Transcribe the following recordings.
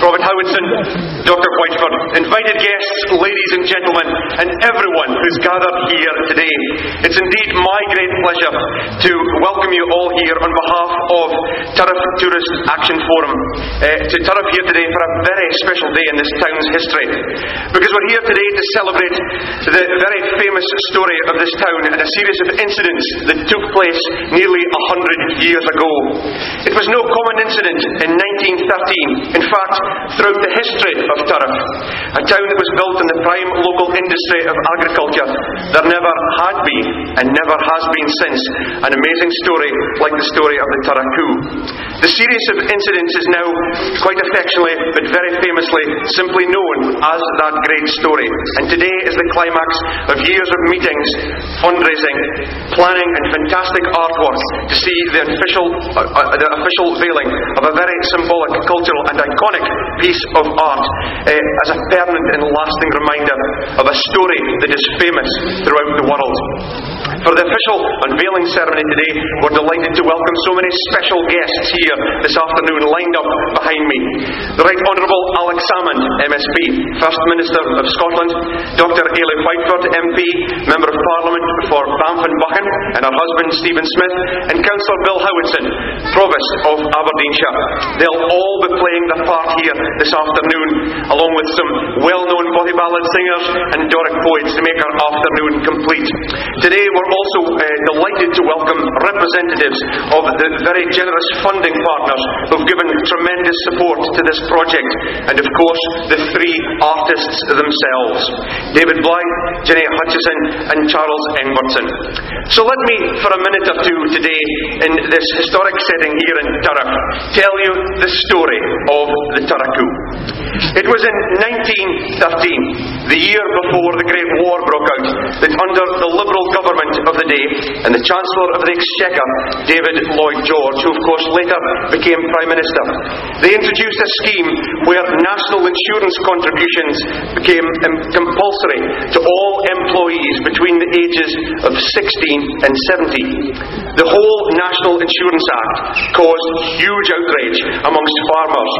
Robert Howitson, Dr. Whiteford, invited guests, ladies and gentlemen, and everyone who's gathered here today. It's indeed my great pleasure to welcome you all here on behalf of Turriff Tourist Action Forum to Turriff here today for a very special day in this town's history. Because we're here today to celebrate the very famous story of this town and a series of incidents that took place nearly 100 years ago. It was no common incident in 1913. In fact, throughout the history of Turriff, a town that was built in the prime local industry of agriculture, there never had been and never has been since an amazing story like the story of the Turra Coo. The series of incidents is now quite affectionately but very famously simply known as that great story, and today is the climax of years of meetings, fundraising, planning and fantastic artwork to see the official veiling of a very symbolic, cultural and iconic piece of art as a permanent and lasting reminder of a story that is famous throughout the world. For the official unveiling ceremony today, we're delighted to welcome so many special guests here this afternoon lined up behind me. The Right Honourable Alex Salmond, MSP, First Minister of Scotland, Dr. Ailey Whiteford, MP, Member of Parliament for Banff and Buchan, and her husband Stephen Smith, and Councillor Bill Howitson, Provost of Aberdeenshire. They'll all be playing their part here this afternoon, along with some well-known body ballad singers and Doric poets to make our afternoon complete. Today we're also delighted to welcome representatives of the very generous funding partners who've given tremendous support to this project, and of course the three artists themselves, David Blythe, Jenny Hutchison and Charles Engbertson. So let me, for a minute or two today, in this historic setting here in Turriff, tell you the story of the Turra Coo. It was in 1913, the year before the Great War broke out, that under the Liberal government of the day and the Chancellor of the Exchequer, David Lloyd George, who of course later became Prime Minister, they introduced a scheme where national insurance contributions became compulsory to all employees between the ages of 16 and 70. The whole National Insurance Act caused huge outrage amongst farmers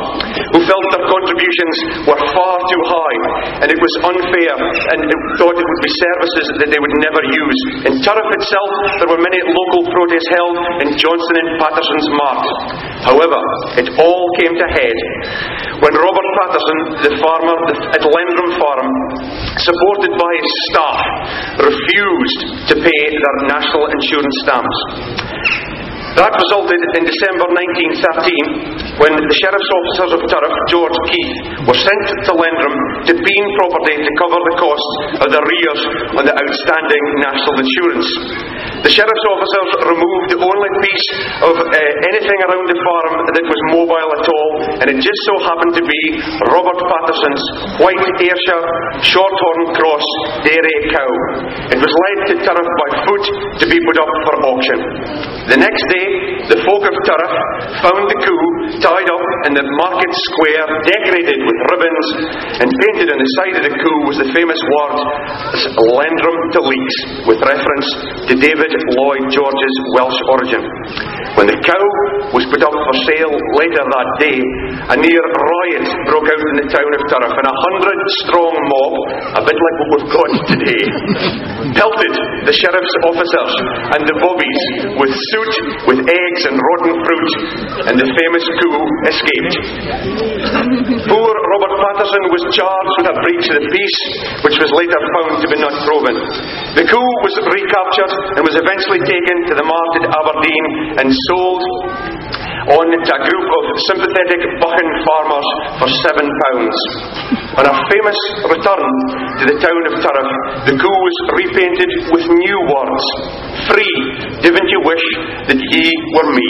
who felt their contributions were far too high and it was unfair, and thought it would be services that they would never use. In Turriff itself, there were many local protests held in Johnston and Patterson's Mart. However, it all came to head when Robert Patterson, the farmer at Lendrum Farm, supported by his staff, refused to pay their national insurance stamps. That resulted in December 1913 when the Sheriff's officers of Turriff, George Keith, were sent to Lendrum to Bean property to cover the costs of the arrears on the outstanding national insurance. The Sheriff's officers removed the only piece of anything around the farm that was mobile at all, and it just so happened to be Robert Patterson's white Ayrshire shorthorn cross dairy cow. It was led to Turriff by foot to be put up for auction. The next day, the folk of Turriff found the coo tied up in the market square, decorated with ribbons, and painted on the side of the coo was the famous word Lendrum to Leaks, with reference to David Lloyd George's Welsh origin. When the cow was put up for sale later that day, a near riot broke out in the town of Turriff, and 100-strong mob, a bit like what we've got today, pelted the sheriff's officers and the bobbies with soot, with eggs and rotten fruit, and the famous coo escaped. Poor Robert Patterson was charged with a breach of the peace, which was later found to be not proven. The coo was recaptured and was eventually taken to the mart at Aberdeen and sold on to a group of sympathetic Buchan farmers for £7. On a famous return to the town of Turriff, the coo was repainted with new words: "Free, didn't you wish that ye were me?"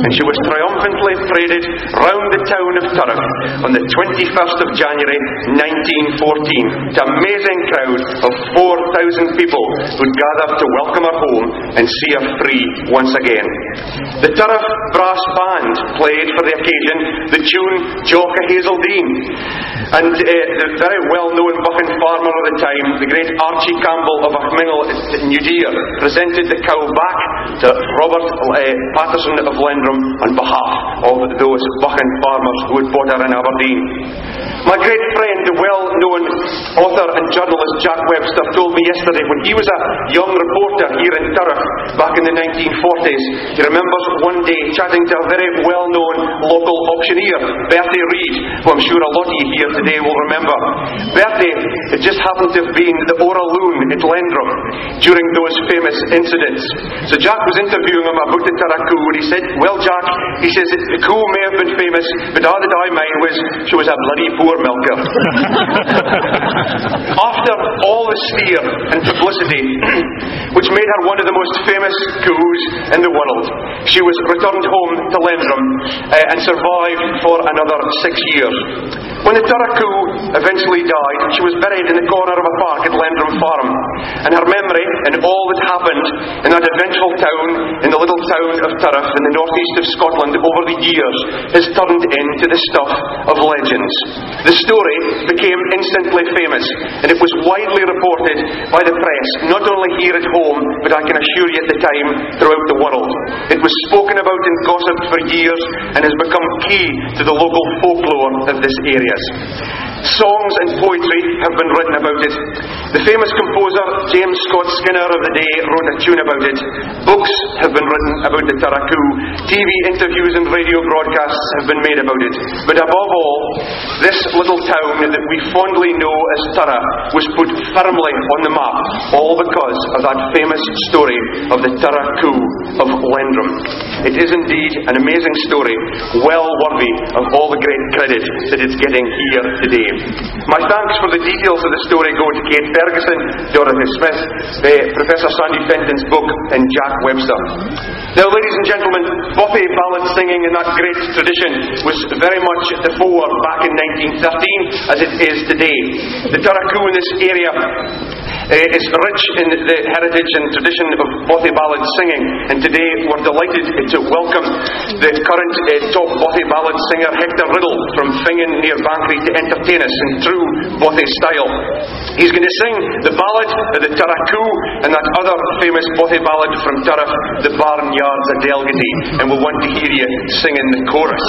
And she was triumphantly paraded round the town of Turriff on the 21st of January 1914 to an amazing crowd of 4,000 people who'd gathered to welcome her home and see her free once again. The Turriff Brass Band played for the occasion the tune Jock o' Hazeldean, and the very well-known Buchan farmer at the time, the great Archie Campbell of Achmingle at New Deer, presented the cow back to Robert Patterson of Lendrum on behalf of those Buchan farmers who had bought her in Aberdeen. My great friend, the well-known author and journalist Jack Webster, told me yesterday when he was a young reporter here in Turriff back in the 1940s, he remembers one day chatting to a very well-known local auctioneer, Bertie Reid, who I'm sure a lot of you here today will remember. Bertie had just happened to have been the Oraloon at Lendrum during those famous incidents. So Jack was interviewing him about the Turra Coo, and he said, "Well, Jack," he says, "the Coo may have been famous, but all that I mind was she was a bloody poor milker." After all the sneer and publicity, which made her one of the most famous Coos in the world, she was returned home to Lendrum and survived for another 6 years. When the Turra Coo eventually died, she was buried in the corner of a park at Lendrum Farm, and her memory and all that happened in that eventful town, in the little town of Turriff in the northeast of Scotland over the years, has turned into the stuff of legends. The story became instantly famous, and it was widely reported by the press, not only here at home, but I can assure you at the time, throughout the world. It was spoken about and gossiped for years, and has become key to the local folklore of this area. Songs and poetry have been written about it. The famous composer James Scott Skinner of the day wrote a tune about it. Books have been written about the Turra Coo. TV interviews and radio broadcasts have been made about it. But above all, this little town that we fondly know as Turra was put firmly on the map, all because of that famous story of the Turra Coo of Lendrum. It is indeed an amazing story, well worthy of all the great credit that it's getting here today. My thanks for the details of the story go to Kate Ferguson, Dorothy Smith, Professor Sandy Fenton's book, and Jack Webster. Now, ladies and gentlemen, Bothy ballad singing in that great tradition was very much at the fore back in 1913 as it is today. The Turra Coo in this area is rich in the heritage and tradition of Bothy ballad singing, and today we're delighted to welcome the current top Bothy ballad singer Hector Riddle from Fingen near Banchory to entertain us in true Bothy style. He's going to sing the ballad of the Turra Coo and that other famous Bothy ballad from Turriff, the Barnyard's a Delgady, and we'll want to hear you singing the chorus.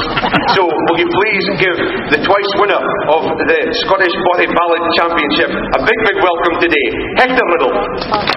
So will you please give the twice winner of the Scottish Bothy Ballad Championship a big welcome today, Hector Riddle.